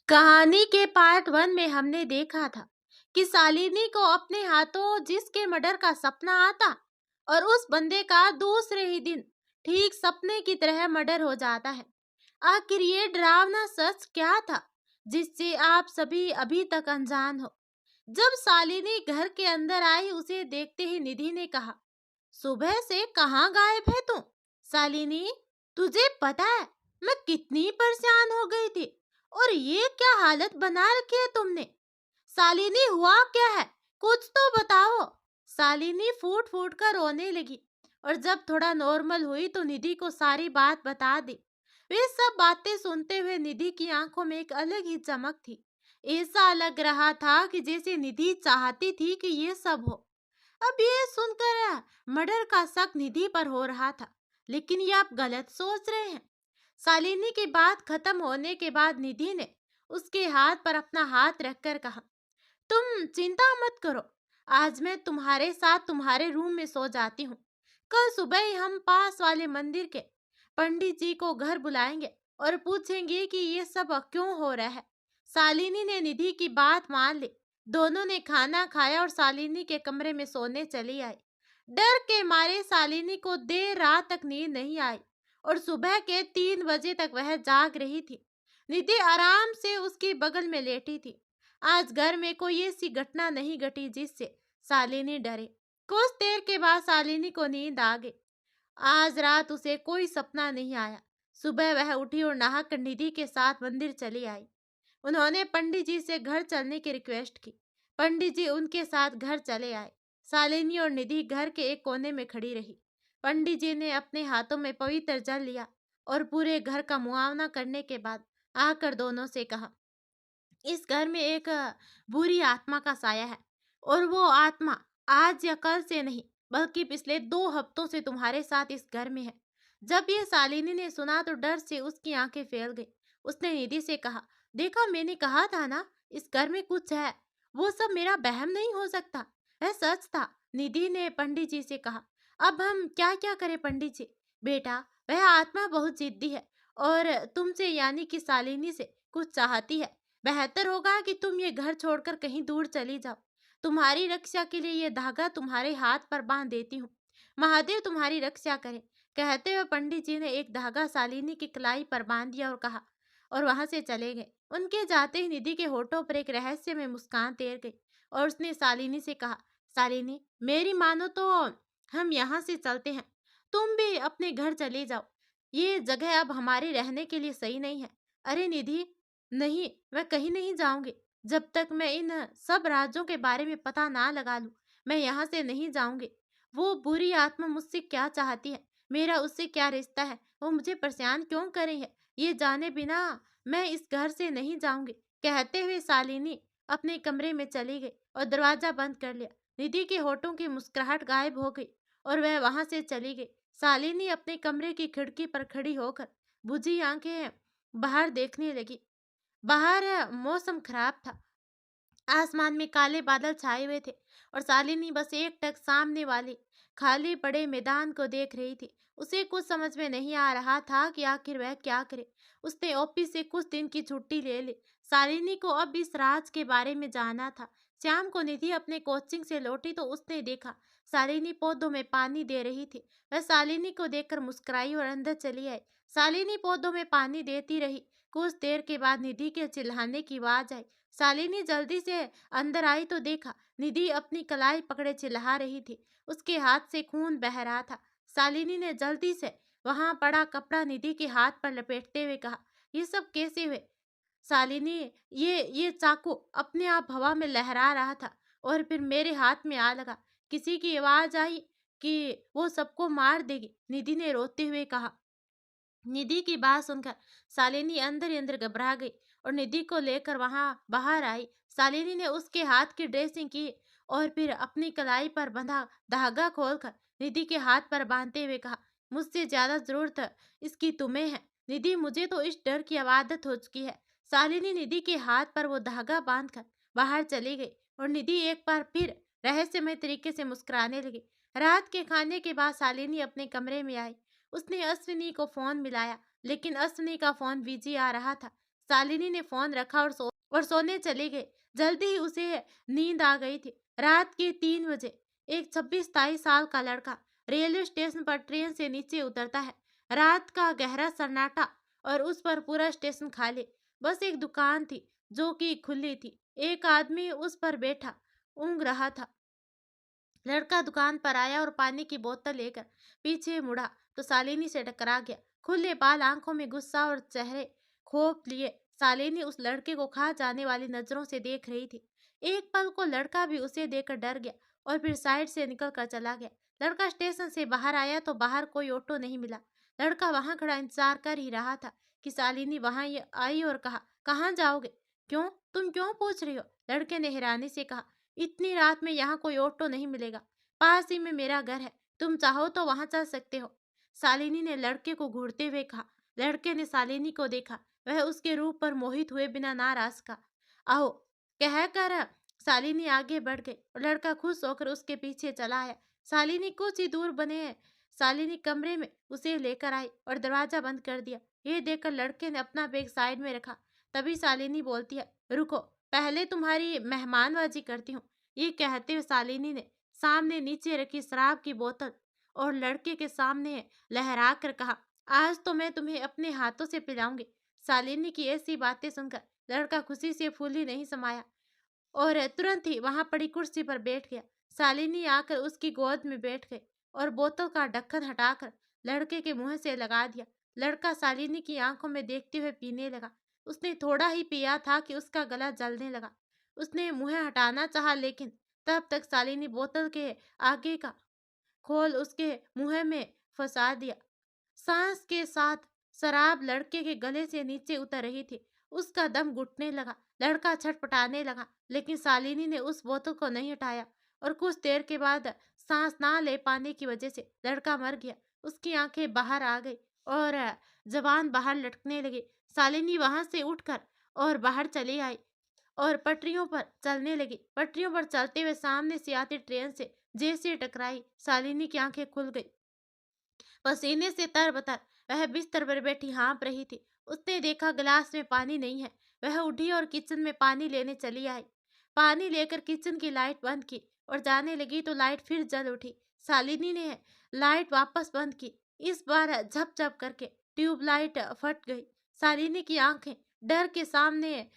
कहानी के पार्ट 1 में हमने देखा था कि शालिनी को अपने हाथों जिसके मर्डर का सपना आता और उस बंदे का दूसरे ही दिन ठीक सपने की तरह मर्डर हो जाता है। आखिर ये डरावना सच क्या था जिससे आप सभी अभी तक अनजान हो? जब शालिनी घर के अंदर आई उसे देखते ही निधि ने कहा, सुबह से कहाँ गायब है तू? शालिनी, तुझे पता है मैं कितनी परेशान हो गई थी और ये क्या हालत बना रखी है तुमने? शालिनी, हुआ क्या है? कुछ तो बताओ। शालिनी फूट फूट कर रोने लगी और जब थोड़ा नॉर्मल हुई तो निधि को सारी बात बता दी। वे सब बातें सुनते हुए निधि की आंखों में एक अलग ही चमक थी। ऐसा लग रहा था कि जैसे निधि चाहती थी कि ये सब हो। अब ये सुनकर मर्डर का शक निधि पर हो रहा था, लेकिन ये आप गलत सोच रहे हैं। शालिनी की बात खत्म होने के बाद निधि ने उसके हाथ पर अपना हाथ रखकर कहा, तुम चिंता मत करो, आज मैं तुम्हारे साथ तुम्हारे रूम में सो जाती हूँ। कल सुबह ही हम पास वाले मंदिर के पंडित जी को घर बुलाएंगे और पूछेंगे कि ये सब क्यों हो रहा है। शालिनी ने निधि की बात मान ली। दोनों ने खाना खाया और शालिनी के कमरे में सोने चली आई। डर के मारे शालिनी को देर रात तक नींद नहीं आई और सुबह के 3 बजे तक वह जाग रही थी। निधि आराम से उसके बगल में लेटी थी। आज घर में कोई ऐसी घटना नहीं घटी जिससे शालिनी डरे। कुछ देर के बाद शालिनी को नींद आ गई। आज रात उसे कोई सपना नहीं आया। सुबह वह उठी और नहाकर निधि के साथ मंदिर चली आई। उन्होंने पंडित जी से घर चलने की रिक्वेस्ट की। पंडित जी उनके साथ घर चले आए। शालिनी और निधि घर के एक कोने में खड़ी रही। पंडित जी ने अपने हाथों में पवित्र जल लिया और पूरे घर का मुआयना करने के बाद आकर दोनों से कहा, इस घर में एक बुरी आत्मा का साया है और वो आत्मा आज या कल से नहीं बल्कि पिछले 2 हफ्तों से तुम्हारे साथ इस घर में है। जब ये शालिनी ने सुना तो डर से उसकी आंखें फैल गई। उसने निधि से कहा, देखा मैंने कहा था ना, इस घर में कुछ है। वो सब मेरा वहम नहीं हो सकता, वह सच था। निधि ने पंडित जी से कहा, अब हम क्या क्या करें पंडित जी? बेटा, वह आत्मा बहुत जिद्दी है और तुमसे यानी कि शालिनी से कुछ चाहती है। बेहतर होगा कि तुम ये घर छोड़कर कहीं दूर चली जाओ। तुम्हारी रक्षा के लिए ये धागा तुम्हारे हाथ पर बांध देती हूँ। महादेव तुम्हारी रक्षा करे। कहते हुए पंडित जी ने एक धागा शालिनी की कलाई पर बांध दिया और कहा और वहां से चले गए। उनके जाते ही निधि के होठों पर एक रहस्य में मुस्कान तैर गई और उसने शालिनी से कहा, शालिनी मेरी मानो तो हम यहाँ से चलते हैं। तुम भी अपने घर चले जाओ। ये जगह अब हमारे रहने के लिए सही नहीं है। अरे निधि, नहीं, मैं कहीं नहीं जाऊंगी। जब तक मैं इन सब राजों के बारे में पता ना लगा लूं, मैं यहाँ से नहीं जाऊंगी। वो बुरी आत्मा मुझसे क्या चाहती है, मेरा उससे क्या रिश्ता है, वो मुझे परेशान क्यों कर रही है, ये जाने बिना मैं इस घर से नहीं जाऊंगी। कहते हुए शालिनी अपने कमरे में चली गई और दरवाजा बंद कर लिया। निधि के होठों की मुस्कुराहट गायब हो गई और वह वहां से चली गई। शालिनी अपने कमरे की खिड़की पर खड़ी होकर बुझी आंखें बाहर देखने लगी। बाहर मौसम खराब था। आसमान में काले बादल छाए हुए थे और शालिनी बस एकटक सामने वाले खाली पड़े मैदान को देख रही थी। उसे कुछ समझ में नहीं आ रहा था कि आखिर वह क्या करे। उसने ऑफिस से कुछ दिन की छुट्टी ले ली। शालिनी को अब इस राज के बारे में जानना था। शाम को निधि अपने कोचिंग से लौटी तो उसने देखा शालिनी पौधों में पानी दे रही थी। वह शालिनी को देखकर मुस्कुराई और अंदर चली आई। शालिनी पौधों में पानी देती रही। कुछ देर के बाद निधि के चिल्लाने की आवाज आई। शालिनी जल्दी से अंदर आई तो देखा निधि अपनी कलाई पकड़े चिल्ला रही थी। उसके हाथ से खून बह रहा था। शालिनी ने जल्दी से वहां पड़ा कपड़ा निधि के हाथ पर लपेटते हुए कहा, ये सब कैसे हुए? शालिनी, ये चाकू अपने आप हवा में लहरा रहा था और फिर मेरे हाथ में आ लगा। किसी की आवाज आई कि वो सबको मार देगी, निधि ने रोते हुए कहा। निधि की बात सुनकर शालिनी अंदर ही अंदर घबरा गई और निधि को लेकर वहां बाहर आई। शालिनी ने उसके हाथ की ड्रेसिंग की और फिर अपनी कलाई पर बंधा धागा खोलकर निधि के हाथ पर बांधते हुए कहा, मुझसे ज्यादा जरूरत इसकी तुम्हें है निधि, मुझे तो इस डर की आदत हो चुकी है। शालिनी निधि के हाथ पर वो धागा बांधकर बाहर चली गई और निधि एक बार फिर रहस्यमय तरीके से मुस्कुराने लगी। रात के खाने के बाद शालिनी अपने कमरे में आई। उसने अश्विनी को फोन मिलाया लेकिन अश्विनी का फोन बिजी आ रहा था। शालिनी ने फोन रखा और सोने चली गई। जल्दी ही उसे नींद आ गई थी। रात के 3 बजे एक 26-27 साल का लड़का रेलवे स्टेशन पर ट्रेन से नीचे उतरता है। रात का गहरा सन्नाटा और उस पर पूरा स्टेशन खाली। बस एक दुकान थी जो कि खुली थी। एक आदमी उस पर बैठा ऊँघ रहा था। लड़का दुकान पर आया और पानी की बोतल लेकर पीछे मुड़ा तो शालिनी से टकरा गया। खुले बाल, आंखों में गुस्सा और चेहरे खोप लिए शालिनी उस लड़के को खा जाने वाली नजरों से देख रही थी। एक पल को लड़का भी उसे देखकर डर गया और फिर साइड से निकल कर चला गया। लड़का स्टेशन से बाहर आया तो बाहर कोई ऑटो नहीं मिला। लड़का वहां खड़ा इंतजार कर ही रहा था कि शालिनी वहां आई और कहा, कहाँ जाओगे? क्यों, तुम क्यों पूछ रही हो? लड़के ने हैरानी से कहा, इतनी रात में यहाँ कोई ऑटो नहीं मिलेगा। पास ही में मेरा घर है, तुम चाहो तो वहां चल सकते हो। शालिनी ने लड़के को घूरते हुए कहा। लड़के ने शालिनी को देखा। वह उसके रूप पर मोहित हुए बिना नाराज का आओ कहकर शालिनी आगे बढ़ गई और लड़का खुश होकर उसके पीछे चला आया। शालिनी कुछ ही दूर बने शालिनी कमरे में उसे लेकर आई और दरवाजा बंद कर दिया। ये देखकर लड़के ने अपना बैग साइड में रखा। तभी शालिनी बोलती है, रुको, पहले तुम्हारी मेहमानबाजी करती हूँ। ये कहते हुए शालिनी ने सामने नीचे रखी शराब की बोतल और लड़के के सामने लहरा कर कहा, आज तो मैं तुम्हें अपने हाथों से पिलाऊंगी। शालिनी की ऐसी बातें सुनकर लड़का खुशी से फूली नहीं समाया और तुरंत ही वहां पड़ी कुर्सी पर बैठ गया। शालिनी आकर उसकी गोद में बैठ गई और बोतल का ढक्कन हटाकर लड़के के मुंह से लगा दिया। लड़का शालिनी की आंखों में देखते हुए पीने लगा। उसने थोड़ा ही पिया था कि उसका गला जलने लगा। उसने मुंह हटाना चाहा लेकिन तब तक शालिनी बोतल के आगे का खोल उसके मुंह में फंसा दिया। सांस के साथ शराब लड़के के गले से नीचे उतर रही थी। उसका दम घुटने लगा। लड़का छटपटाने लगा लेकिन शालिनी ने उस बोतल को नहीं हटाया और कुछ देर के बाद सांस ना ले पाने की वजह से लड़का मर गया। उसकी आंखें बाहर आ गई और जबान बाहर लटकने लगी। शालिनी वहां से उठकर और बाहर चली आई और पटरियों पर चलने लगी। पटरियों पर चलते हुए सामने से आती ट्रेन से जैसे टकराई, शालिनी की आंखें खुल गई। पसीने से तरबतर वह बिस्तर पर बैठी हाँफ रही थी। उसने देखा गिलास में पानी नहीं है। वह उठी और किचन में पानी लेने चली आई। पानी लेकर किचन की लाइट बंद की और जाने लगी तो लाइट फिर जल उठी। शालिनी ने लाइट वापस बंद की। इस बार झप-झप करके ट्यूबलाइट फट गई। शालिनी की आंखें डर के सामने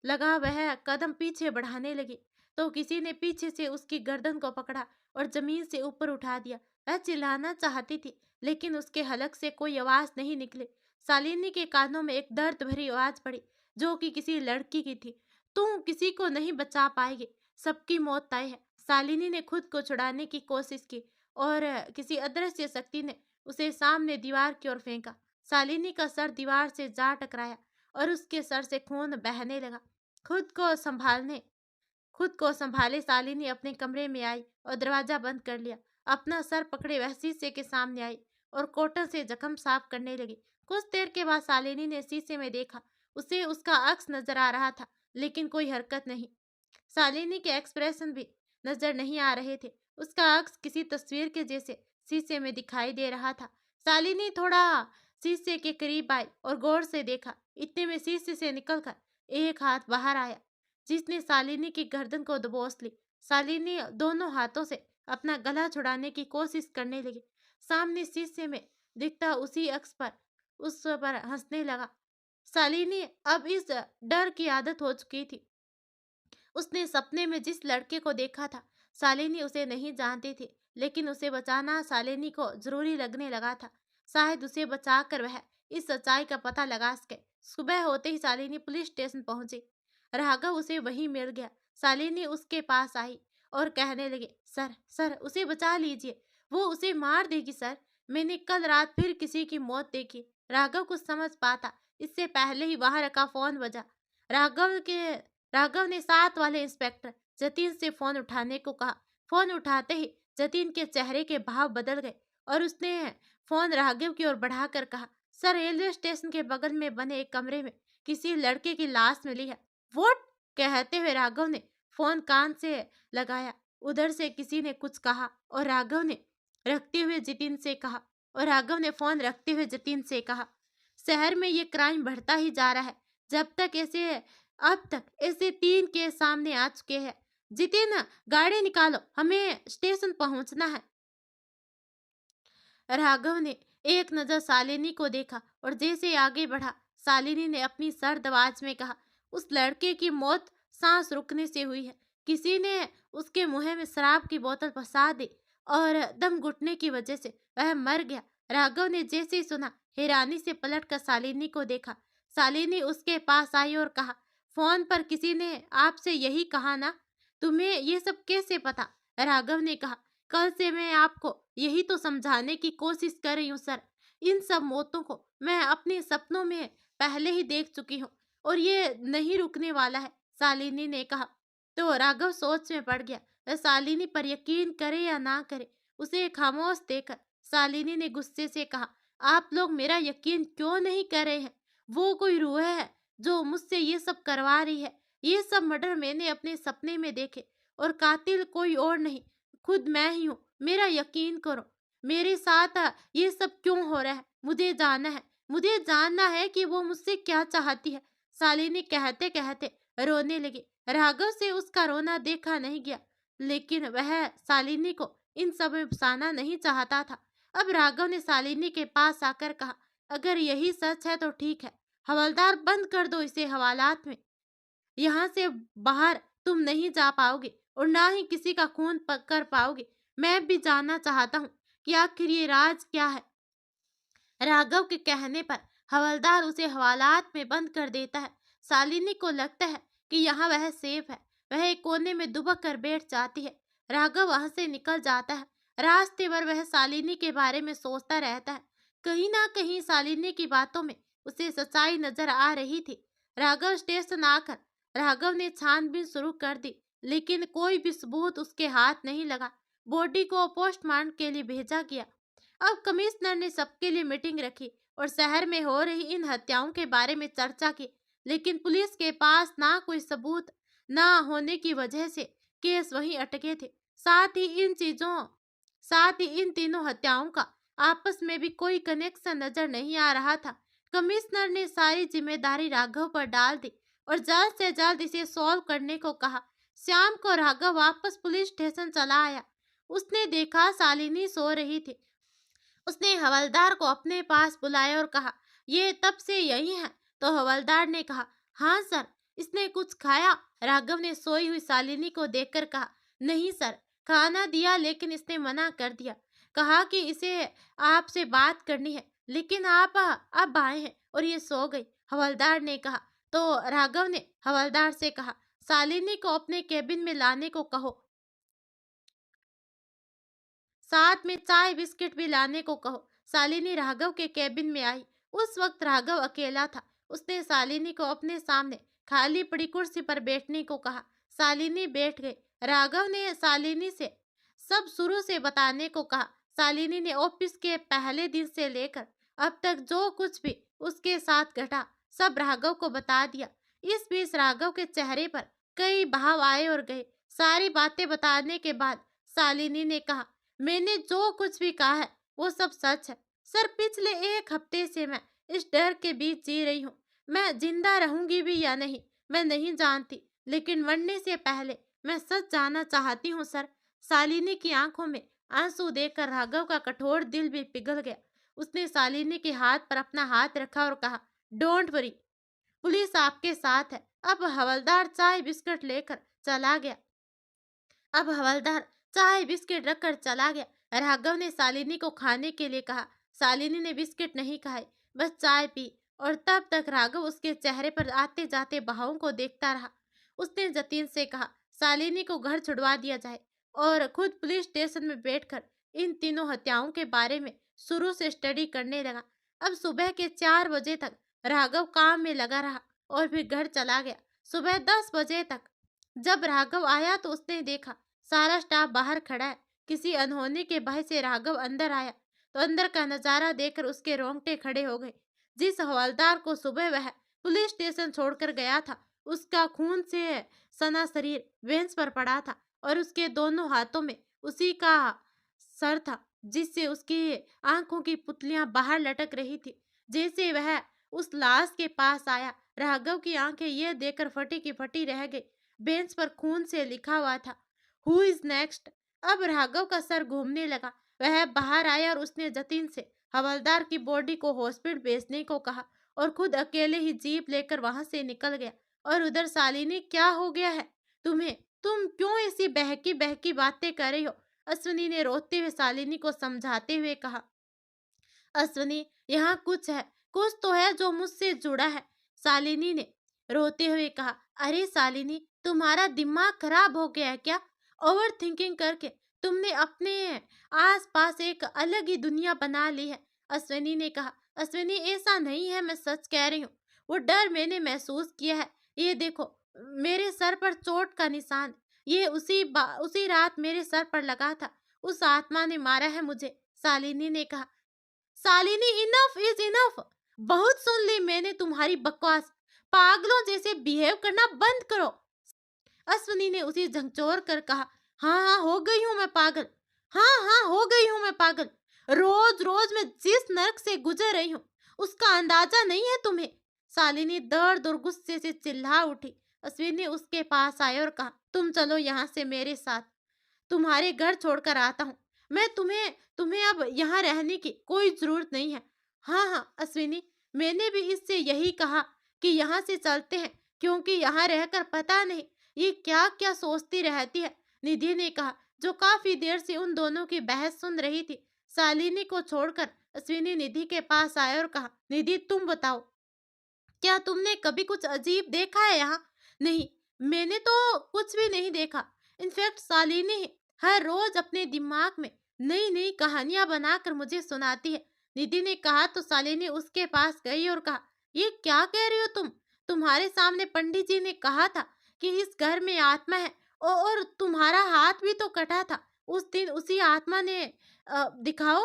लगा वह कदम पीछे बढ़ाने लगी तो किसी ने पीछे से उसकी गर्दन को पकड़ा और जमीन से ऊपर उठा दिया। वह चिल्लाना चाहती थी लेकिन उसके हलक से कोई आवाज नहीं निकली। शालिनी के कानों में एक दर्द भरी आवाज पड़ी जो कि किसी लड़की की थी, तुम किसी को नहीं बचा पाएगी, सबकी मौत तय है। शालिनी ने खुद को छुड़ाने की कोशिश की और किसी अदृश्य शक्ति ने उसे सामने दीवार की ओर फेंका। शालिनी का सर दीवार से जा टकराया और उसके सर से खून बहने लगा। खुद को संभालने खुद को संभाले शालिनी अपने कमरे में आई और दरवाजा बंद कर लिया। अपना सर पकड़े वह शीशे के सामने आई और कॉटन से जख्म साफ करने लगी। कुछ देर के बाद शालिनी ने शीशे में देखा। उसे उसका अक्स नजर आ रहा था लेकिन कोई हरकत नहीं। शालिनी के एक्सप्रेशन भी नजर नहीं आ रहे थे। उसका अक्स किसी तस्वीर के जैसे शीशे में दिखाई दे रहा था। शालिनी थोड़ा शीशे के करीब आई और गौर से देखा। इतने में शीशे से निकलकर एक हाथ बाहर आया जिसने शालिनी की गर्दन को दबोच ली। शालिनी दोनों हाथों से अपना गला छुड़ाने की कोशिश करने लगी। सामने शीशे में दिखता उसी अक्स पर उस पर हंसने लगा। शालिनी अब इस डर की आदत हो चुकी थी। उसने सपने में जिस लड़के को देखा था, शालिनी उसे नहीं जानती थी लेकिन उसे बचाना शालिनी को जरूरी लगने लगा था। शायद उसे बचाकर वह इस सच्चाई का पता लगा सके। सुबह होते ही शालिनी पुलिस स्टेशन पहुंची। राघव उसे वहीं मिल गया। शालिनी उसके पास आई और कहने लगी, सर सर उसे बचा लीजिए, वो उसे मार देगी सर। मैंने कल रात फिर किसी की मौत देखी। राघव कुछ समझ पाता इससे पहले ही वहां रखा फोन बजा। राघव के राघव ने साथ वाले इंस्पेक्टर जतीन से फोन उठाने को कहा। फोन उठाते ही जतीन के चेहरे के भाव बदल गए और उसने फोन राघव की ओर बढ़ाकर कहा, सर रेलवे स्टेशन के बगल में बने एक कमरे में किसी लड़के की लाश मिली है। व्हाट? कहते हुए राघव ने फोन कान से लगाया। उधर से किसी ने कुछ कहा और राघव ने फोन रखते हुए जतीन से कहा, शहर में ये क्राइम बढ़ता ही जा रहा है। अब तक ऐसे 3 केस सामने आ चुके हैं। जितिन, गाड़ी निकालो, हमें स्टेशन पहुंचना है। राघव ने एक नजर शालिनी को देखा और जैसे आगे बढ़ा, शालिनी ने अपनी सर्द आवाज में कहा, उस लड़के की मौत सांस रुकने से हुई है। किसी ने उसके मुंह में शराब की बोतल फंसा दी और दम घुटने की वजह से वह मर गया। राघव ने जैसे ही सुना, हैरानी से पलट कर शालिनी को देखा। शालिनी उसके पास आई और कहा, फोन पर किसी ने आपसे यही कहा ना? तुम्हें ये सब कैसे पता? राघव ने कहा, कल से मैं आपको यही तो समझाने की कोशिश कर रही हूँ सर। इन सब मौतों को मैं अपने सपनों में पहले ही देख चुकी हूँ और ये नहीं रुकने वाला है, शालिनी ने कहा। तो राघव सोच में पड़ गया। वह शालिनी पर यकीन करे या ना करे, उसे खामोश देखकर शालिनी ने गुस्से से कहा, आप लोग मेरा यकीन क्यों नहीं कर रहे हैं? वो कोई रूह है जो मुझसे ये सब करवा रही है। ये सब मर्डर मैंने अपने सपने में देखे और कातिल कोई और नहीं, खुद मैं ही हूँ। मेरा यकीन करो। मेरे साथ ये सब क्यों हो रहा है? मुझे जानना है। मुझे जानना है कि वो मुझसे क्या चाहती है। शालिनी कहते कहते रोने लगी। राघव से उसका रोना देखा नहीं गया, लेकिन वह शालिनी को इन सब में फंसाना नहीं चाहता था। अब राघव ने शालिनी के पास आकर कहा, अगर यही सच है तो ठीक है, हवलदार बंद कर दो इसे हवालात में। यहाँ से बाहर तुम नहीं जा पाओगे और ना ही किसी का खून कर पाओगे। मैं भी जानना चाहता हूँ कि आखिर ये राज क्या है। राघव के कहने पर हवलदार उसे हवालात में बंद कर देता है। शालिनी को लगता है कि यहाँ वह सेफ है। वह एक कोने में दुबक कर बैठ जाती है। राघव वहां से निकल जाता है। रास्ते भर वह शालिनी के बारे में सोचता रहता है। कहीं ना कहीं शालिनी की बातों में उसे सच्चाई नजर आ रही थी। राघव स्टेशन आकर राघव ने छानबीन शुरू कर दी, लेकिन कोई भी सबूत उसके हाथ नहीं लगा। बॉडी को पोस्टमार्टम के लिए भेजा गया। अब कमिश्नर ने सबके लिए मीटिंग रखी और शहर में हो रही इन हत्याओं के बारे में चर्चा की, लेकिन पुलिस के पास ना कोई सबूत ना होने की वजह से केस वहीं अटके थे। साथ ही इन तीनों हत्याओं का आपस में भी कोई कनेक्शन नजर नहीं आ रहा था। कमिश्नर ने सारी जिम्मेदारी राघव पर डाल दी और जल्द से जल्द इसे सॉल्व करने को कहा। शाम को राघव वापस पुलिस स्टेशन चला आया। उसने देखा शालिनी सो रही थी। उसने हवलदार को अपने पास बुलाया और कहा, ये तब से यही है? तो हवलदार ने कहा, हाँ सर। इसने कुछ खाया? राघव ने सोई हुई शालिनी को देखकर कहा, नहीं सर, खाना दिया लेकिन इसने मना कर दिया। कहा कि इसे आपसे बात करनी है, लेकिन आप अब आए हैं और ये सो गई, हवलदार ने कहा। तो राघव ने हवलदार से कहा, शालिनी को अपने केबिन में लाने को कहो, साथ में चाय बिस्किट भी लाने को कहो। शालिनी राघव के केबिन में आई। उस वक्त राघव अकेला था। उसने शालिनी को अपने सामने खाली पड़ी कुर्सी पर बैठने को कहा। शालिनी बैठ गई। राघव ने शालिनी से सब शुरू से बताने को कहा। शालिनी ने ऑफिस के पहले दिन से लेकर अब तक जो कुछ भी उसके साथ घटा सब राघव को बता दिया। इस बीच राघव के चेहरे पर कई भाव आए और गए। सारी बातें बताने के बाद शालिनी ने कहा, मैंने जो कुछ भी कहा है वो सब सच है सर। पिछले 1 हफ्ते से मैं इस डर के बीच जी रही हूँ। मैं जिंदा रहूंगी भी या नहीं मैं नहीं जानती, लेकिन मरने से पहले मैं सच जानना चाहती हूँ सर। शालिनी की आंखों में आंसू देखकर राघव का कठोर दिल भी पिघल गया। उसने शालिनी के हाथ पर अपना हाथ रखा और कहा, डोंट वरी, पुलिस आपके साथ है। अब हवलदार चाय बिस्कुट लेकर चला गया। अब हवलदार चाय बिस्किट रखकर चला गया। राघव ने शालिनी को खाने के लिए कहा। शालिनी ने बिस्किट नहीं खाए, बस चाय पी और तब तक राघव उसके चेहरे पर आते जाते बहावों को देखता रहा। उसने जतीन से कहा, शालिनी को घर छुड़वा दिया जाए और खुद पुलिस स्टेशन में बैठकर इन तीनों हत्याओं के बारे में शुरू से स्टडी करने लगा। अब सुबह के 4 बजे तक राघव काम में लगा रहा और फिर घर चला गया। सुबह 10 बजे तक जब राघव आया तो उसने देखा सारा स्टाफ बाहर खड़ा है। किसी अनहोनी के भय से राघव अंदर आया तो अंदर का नजारा देखकर उसके रोंगटे खड़े हो गए। जिस हवलदार को सुबह वह पुलिस स्टेशन छोड़कर गया था, उसका खून से सना शरीर बेंच पर पड़ा था और उसके दोनों हाथों में उसी का सर था, जिससे उसकी आंखों की पुतलियां बाहर लटक रही थी, जैसे वह उस लाश के पास आया। राघव की आंखें यह देखकर फटी की फटी रह गई। बेंच पर खून से लिखा हुआ था, हु इज नेक्स्ट। अब राघव का सर घूमने लगा। वह बाहर आया और उसने जतिन से हवलदार की बॉडी को हॉस्पिटल भेजने को कहा और खुद अकेले ही जीप लेकर वहां से निकल गया। और उधर शालिनी, क्या हो गया है तुम्हें? तुम क्यों ऐसी बहकी बहकी बातें कर रही हो? अश्विनी ने रोते हुए शालिनी को समझाते हुए कहा। अश्विनी, यहाँ कुछ है, कुछ तो है जो मुझसे जुड़ा है, शालिनी ने रोते हुए कहा। अरे शालिनी, तुम्हारा दिमाग खराब हो गया है क्या? ओवर थिंकिंग करके तुमने अपने आसपास एक अलग ही दुनिया बना ली है, अश्विनी ने कहा। अश्विनी, ऐसा नहीं है, मैं सच कह रही हूँ। वो डर मैंने महसूस किया है। ये देखो, मेरे सर पर चोट का निशान, ये उसी रात मेरे सर पर लगा था। उस आत्मा ने मारा है मुझे, शालिनी ने कहा। Shalini, enough is enough. बहुत सुन ली मैंने तुम्हारी बकवास। पागलों जैसे बिहेव करना बंद करो। अश्विनी ने उसे झंझोर कर कहा। हाँ हाँ, हो गई हूँ मैं पागल। हाँ हाँ, हो गई हूँ मैं पागल। रोज रोज मैं जिस नर्क से गुजर रही हूँ उसका अंदाजा नहीं है तुम्हें। शालिनी दर्द और गुस्से से चिल्ला उठी। अश्विनी उसके पास आए और कहा, तुम चलो यहाँ से मेरे साथ, तुम्हारे घर छोड़कर आता हूँ। मैं तुम्हें तुम्हें अब यहाँ रहने की कोई जरूरत नहीं है। हाँ हाँ अश्विनी, मैंने भी इससे यही कहा कि यहाँ से चलते हैं, क्योंकि यहाँ रहकर पता नहीं ये क्या क्या सोचती रहती है, निधि ने कहा, जो काफी देर से उन दोनों की बहस सुन रही थी। शालिनी को छोड़कर अश्विनी निधि के पास आया और कहा, निधि तुम बताओ, क्या तुमने कभी कुछ अजीब देखा है यहाँ? नहीं, मैंने तो कुछ भी नहीं देखा। इनफैक्ट शालिनी हर रोज अपने दिमाग में नई नई कहानियां बनाकर मुझे सुनाती है, निधि ने कहा। तो शालिनी उसके पास गई और कहा, ये क्या कह रही हो तुम? तुम्हारे सामने पंडित जी ने कहा था कि इस घर में आत्मा है, और तुम्हारा हाथ भी तो कटा था उस दिन। उसी आत्मा ने दिखाओ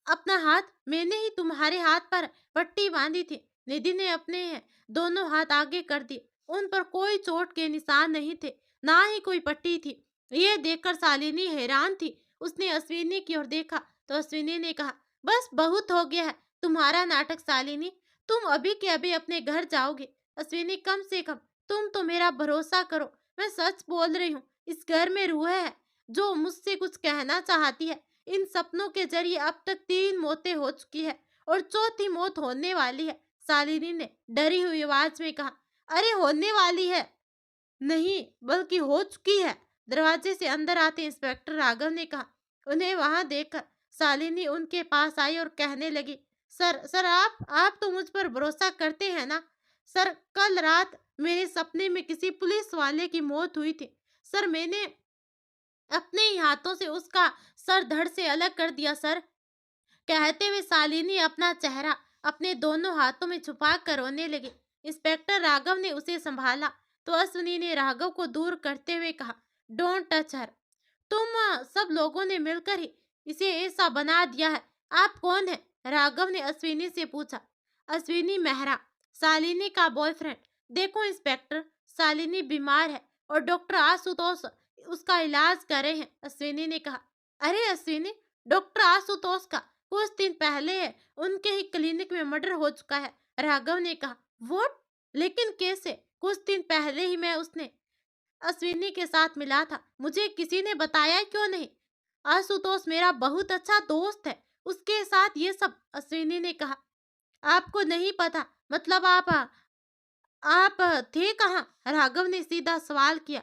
अपना हाथ। मैंने ही तुम्हारे हाथ पर पट्टी बांधी थी। निधि ने अपने दोनों हाथ आगे कर दिए। उन पर कोई चोट के निशान नहीं थे, ना ही कोई पट्टी थी। ये देखकर शालिनी हैरान थी। उसने अश्विनी की ओर देखा तो अश्विनी ने कहा, बस बहुत हो गया है तुम्हारा नाटक शालिनी, तुम अभी के अभी अपने घर जाओगे। अश्विनी, कम से कम तुम तो मेरा भरोसा करो, मैं सच बोल रही हूँ। इस घर में रूह है जो मुझसे कुछ कहना चाहती है। इन सपनों के जरिए अब तक 3 मौतें हो चुकी है और चौथी मौत होने वाली है, शालिनी ने डरी हुई आवाज में कहा। अरे होने वाली है नहीं, बल्कि हो चुकी है, दरवाजे से अंदर आते इंस्पेक्टर राघव ने कहा। उन्हें वहां देखकर शालिनी उनके पास आई और कहने लगी, सर आप तो मुझ पर भरोसा करते हैं ना? सर, कल रात मेरे सपने में किसी पुलिस वाले की मौत हुई थी। सर, मैंने अपने ही हाथों से उसका सर धड़ से अलग कर दिया सर। कहते हुए शालिनी अपना चेहरा अपने दोनों हाथों में छुपा कर रोने लगी। इंस्पेक्टर राघव ने उसे संभाला तो अश्विनी ने राघव को दूर करते हुए कहा, डोंट टच हर। तुम सब लोगों ने मिलकर ही इसे ऐसा बना दिया है। आप कौन है? राघव ने अश्विनी से पूछा। अश्विनी मेहरा, शालिनी का बॉयफ्रेंड। देखो इंस्पेक्टर, शालिनी बीमार है और डॉक्टर आशुतोष उसका इलाज कर रहे हैं, अश्विनी ने कहा। अरे अश्विनी, डॉक्टर आशुतोष का कुछ दिन पहले उनके ही क्लिनिक में मर्डर हो चुका है, राघव ने कहा। व्हाट? लेकिन कैसे? कुछ दिन पहले ही मैं उसने अश्विनी के साथ मिला था, मुझे किसी ने बताया क्यों नहीं? आशुतोष मेरा बहुत अच्छा दोस्त है, उसके साथ ये सब, अश्विनी ने कहा। आपको नहीं पता? मतलब आप थे कहाँ? राघव ने सीधा सवाल किया।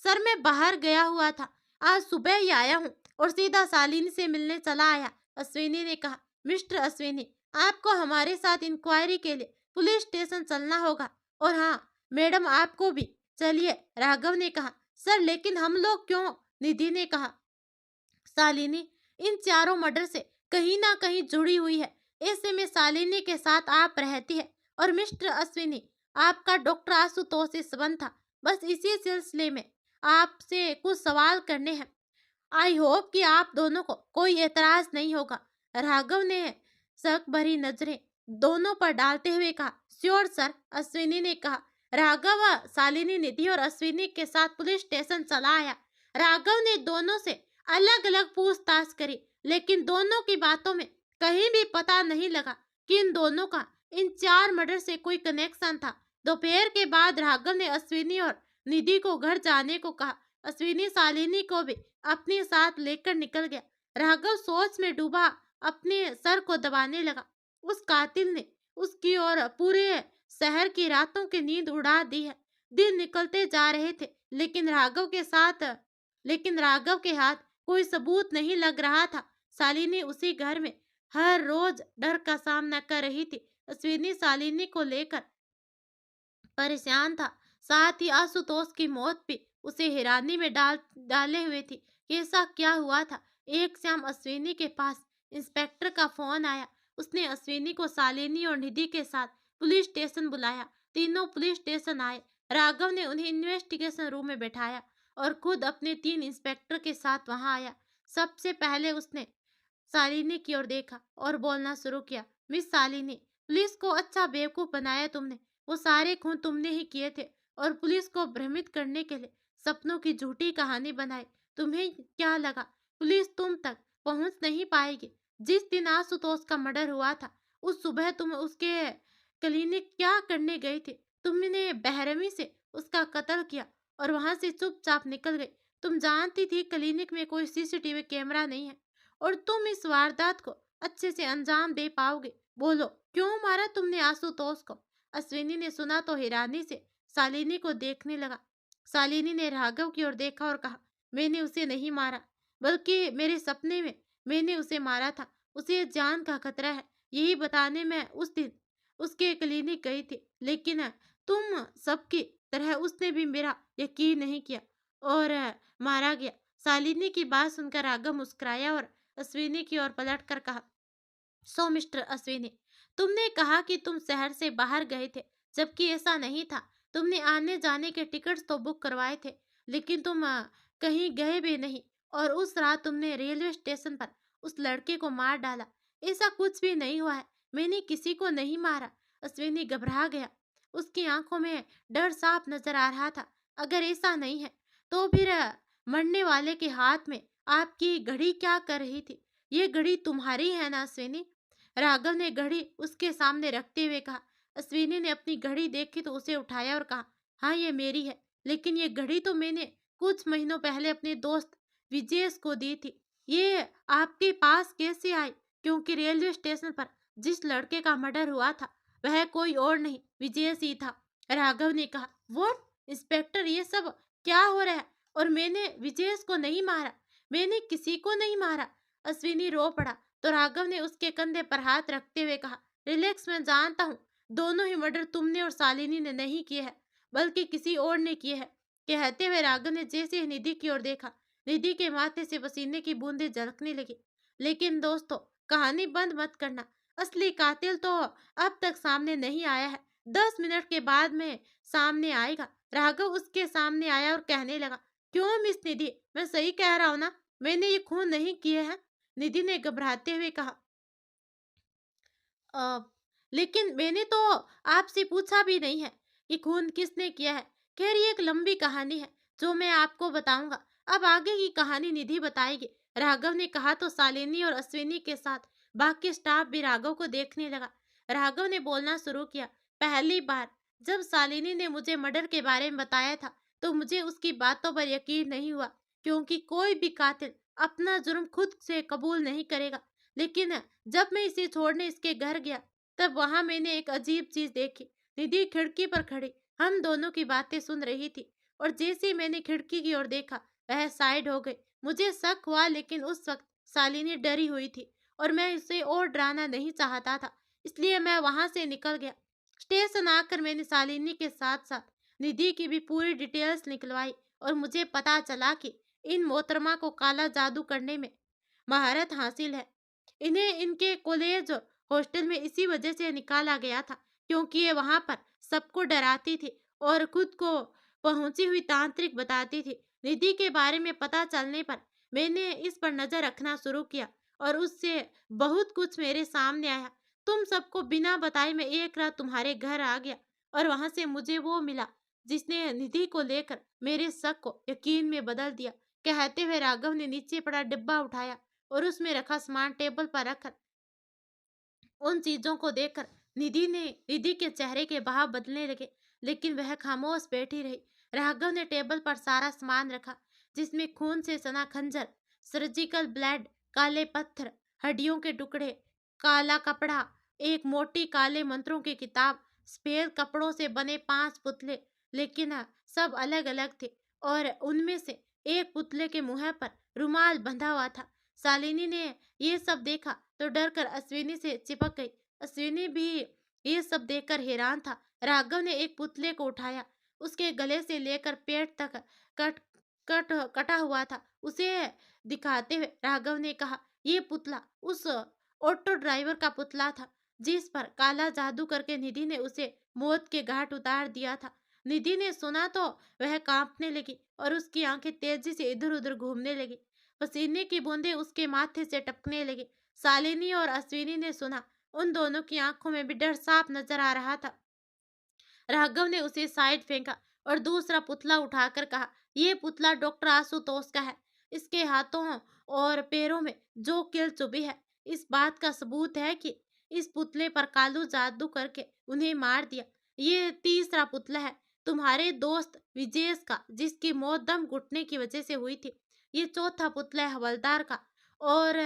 सर, मैं बाहर गया हुआ था, आज सुबह ही आया हूँ और सीधा शालिनी से मिलने चला आया, अश्विनी ने कहा। मिस्टर अश्विनी, आपको हमारे साथ इंक्वायरी के लिए पुलिस स्टेशन चलना होगा। और हाँ मैडम, आपको भी चलिए, राघव ने कहा। सर, लेकिन हम लोग क्यों? निधि ने कहा। शालिनी इन चारों मर्डर से कहीं ना कहीं जुड़ी हुई है, ऐसे में शालिनी के साथ आप रहती है। और मिस्टर अश्विनी, आपका डॉक्टर आशुतोष से संबंध था, बस इसी सिलसिले में आपसे कुछ सवाल करने हैं। आई होप कि आप दोनों को कोई एतराज नहीं होगा, राघव ने शक भरी नजरें दोनों पर डालते हुए कहा। श्योर सर, अश्विनी ने कहा। राघव शालिनी, निधि और अश्विनी के साथ पुलिस स्टेशन चला आया। राघव ने दोनों से अलग अलग पूछताछ करी, लेकिन दोनों की बातों में कहीं भी पता नहीं लगा कि इन दोनों का इन 4 मर्डर से कोई कनेक्शन था। दोपहर के बाद राघव ने अश्विनी और निधि को घर जाने को कहा। अश्विनी शालिनी को भी अपने साथ लेकर निकल गया। राघव सोच में डूबा अपने सर को दबाने लगा। उस कातिल ने उसकी और पूरे शहर की रातों की नींद उड़ा दी है। दिन निकलते जा रहे थे, लेकिन राघव के हाथ कोई सबूत नहीं लग रहा था। शालिनी उसी घर में हर रोज डर का सामना कर रही थी। अश्विनी शालिनी को लेकर परेशान था। साथ ही आशुतोष की मौत भी उसे हैरानी में डाले हुए थी। ऐसा क्या हुआ था? एक शाम अश्विनी के पास इंस्पेक्टर का फोन आया। उसने अश्विनी को शालिनी और निधि के साथ पुलिस स्टेशन बुलाया। तीनों पुलिस स्टेशन आए। राघव ने उन्हें इन्वेस्टिगेशन रूम में बैठाया और खुद अपने 3 इंस्पेक्टर के साथ वहां आया। सबसे पहले उसने शालिनी की ओर देखा और बोलना शुरू किया। मिस शालिनी, पुलिस को अच्छा बेवकूफ बनाया तुमने। वो सारे खून तुमने ही किए थे और पुलिस को भ्रमित करने के लिए सपनों की झूठी कहानी बनाई। तुम्हें क्या लगा पुलिस तुम तक पहुंच नहीं पाएगी? जिस दिन आशुतोष का मर्डर हुआ था, उस सुबह तुम उसके क्लिनिक क्या करने गए थे? तुमने बेरहमी से उसका कत्ल किया और वहां से चुपचाप निकल गई। तुम जानती थी क्लिनिक में कोई सीसीटीवी कैमरा नहीं है और तुम इस वारदात को अच्छे से अंजाम दे पाओगे। बोलो, क्यों मारा तुमने आशुतोष को? अश्विनी ने सुना तो हैरानी से शालिनी को देखने लगा। शालिनी ने राघव की ओर देखा और कहा, मैंने उसे नहीं मारा, बल्कि मेरे सपने में मैंने उसे मारा था। उसे जान का खतरा है, यही बताने मैं उस दिन उसके क्लिनिक गई थी। लेकिन तुम सबकी तरह उसने भी मेरा यकीन नहीं किया और मारा गया। शालिनी की बात सुनकर राघव मुस्कुराया और अश्विनी की ओर पलटकर कहा, सो मिस्टर अश्विनी, तुमने कहा कि तुम शहर से बाहर गए थे, जबकि ऐसा नहीं था। तुमने आने जाने के टिकट्स तो बुक करवाए थे, लेकिन तुम कहीं गए भी नहीं और उस रात तुमने रेलवे स्टेशन पर उस लड़के को मार डाला। ऐसा कुछ भी नहीं हुआ है, मैंने किसी को नहीं मारा। अश्विनी घबरा गया। उसकी आंखों में डर साफ नजर आ रहा था। अगर ऐसा नहीं है तो फिर मरने वाले के हाथ में आपकी घड़ी क्या कर रही थी? ये घड़ी तुम्हारी है ना अश्विनी? राघव ने घड़ी उसके सामने रखते हुए कहा। अश्विनी ने अपनी घड़ी देखी तो उसे उठाया और कहा, हाँ ये मेरी है, लेकिन ये घड़ी तो मैंने कुछ महीनों पहले अपने दोस्त विजेश को दी थी। ये आपके पास कैसे आई? क्योंकि रेलवे स्टेशन पर जिस लड़के का मर्डर हुआ था वह कोई और नहीं, विजेश ही था। राघव ने कहा, वो इंस्पेक्टर, ये सब क्या हो रहा है? और मैंने विजेश को नहीं मारा, मैंने किसी को नहीं मारा। अश्विनी रो पड़ा तो राघव ने उसके कंधे पर हाथ रखते हुए कहा, रिलैक्स, मैं जानता हूँ दोनों ही मर्डर तुमने और शालिनी ने नहीं किए हैं, बल्कि किसी और ने किए हैं। कहते हुए राघव ने जैसे ही निधि की ओर देखा, निधि के माथे से पसीने की बूंदें झलकने लगी। लेकिन दोस्तों, कहानी बंद मत करना, असली कातिल तो अब तक सामने नहीं आया है। 10 मिनट के बाद में सामने आएगा। राघव उसके सामने आया और कहने लगा, क्यों मिस निधि, मैं सही कह रहा हूँ ना? मैंने ये खून नहीं किए हैं। निधि ने घबराते हुए कहा, "अ, लेकिन मैंने तो आपसे पूछा भी नहीं है कि खून किसने किया है। खैर, ये एक लंबी कहानी है जो मैं आपको बताऊंगा। अब आगे की कहानी निधि बताएगी।" राघव ने कहा तो शालिनी और अश्विनी के साथ बाकी स्टाफ भी राघव को देखने लगा। राघव ने बोलना शुरू किया, पहली बार जब शालिनी ने मुझे मर्डर के बारे में बताया था तो मुझे उसकी बातों पर यकीन नहीं हुआ, क्योंकि कोई भी कातिल अपना जुर्म खुद से कबूल नहीं करेगा। लेकिन जब मैं इसे छोड़ने इसके घर गया, तब वहां मैंने एक अजीब चीज देखी। निधि खिड़की पर खड़ी हम दोनों की बातें सुन रही थी और जैसे ही मैंने खिड़की की ओर देखा, वह साइड हो गई। मुझे शक हुआ, लेकिन उस वक्त शालिनी डरी हुई थी और मैं इसे और डराना नहीं चाहता था, इसलिए मैं वहां से निकल गया। स्टेशन आकर मैंने शालिनी के साथ साथ निधि की भी पूरी डिटेल्स निकलवाई और मुझे पता चला कि इन मोहतरमा को काला जादू करने में महारत हासिल है। इन्हें इनके कॉलेज हॉस्टल में इसी वजह से निकाला गया था, क्योंकि ये वहां पर सबको डराती थी और खुद को पहुंची हुई तांत्रिक बताती थी। निधि के बारे में पता चलने पर मैंने इस पर नजर रखना शुरू किया और उससे बहुत कुछ मेरे सामने आया। तुम सबको बिना बताए मैं एक रात तुम्हारे घर आ गया और वहां से मुझे वो मिला जिसने निधि को लेकर मेरे शक को यकीन में बदल दिया। कहते हुए राघव ने नीचे पड़ा डिब्बा उठाया और उसमें रखा सामान टेबल पर रखकर उन चीजों को देखकर निधि के चेहरे के भाव बदलने लगे, लेकिन वह खामोश बैठी रही। राघव ने टेबल पर सारा सामान रखा, जिसमें खून से सना खंजर, सर्जिकल ब्लेड, काले पत्थर, हड्डियों के टुकड़े, काला कपड़ा, एक मोटी काले मंत्रों की किताब, सफेद कपड़ों से बने 5 पुतले, लेकिन सब अलग अलग थे। और उनमें से एक पुतले के मुंह पर रुमाल बंधा हुआ था। शालिनी ने ये सब देखा तो डर कर अश्विनी से चिपक गई। अश्विनी भी ये सब देखकर हैरान था। राघव ने एक पुतले को उठाया, उसके गले से लेकर पेट तक कट कट कटा हुआ था। उसे दिखाते हुए राघव ने कहा, ये पुतला उस ऑटो ड्राइवर का पुतला था, जिस पर काला जादू करके निधि ने उसे मौत के घाट उतार दिया था। निधि ने सुना तो वह कांपने लगी और उसकी आंखें तेजी से इधर उधर घूमने लगी। पसीने की बूंदें उसके माथे से टपकने लगी। शालिनी और अश्विनी ने सुना, उन दोनों की आंखों में भी डर साफ नजर आ रहा था। राघव ने उसे साइड फेंका और दूसरा पुतला उठाकर कहा, ये पुतला डॉक्टर आशुतोष का है। इसके हाथों और पैरों में जो कील चुभी है, इस बात का सबूत है कि इस पुतले पर कालू जादू करके उन्हें मार दिया। ये तीसरा पुतला है तुम्हारे दोस्त विजेश का, जिसकी मौत दम घुटने की वजह से हुई थी। ये चौथा पुतला है हवलदार का, और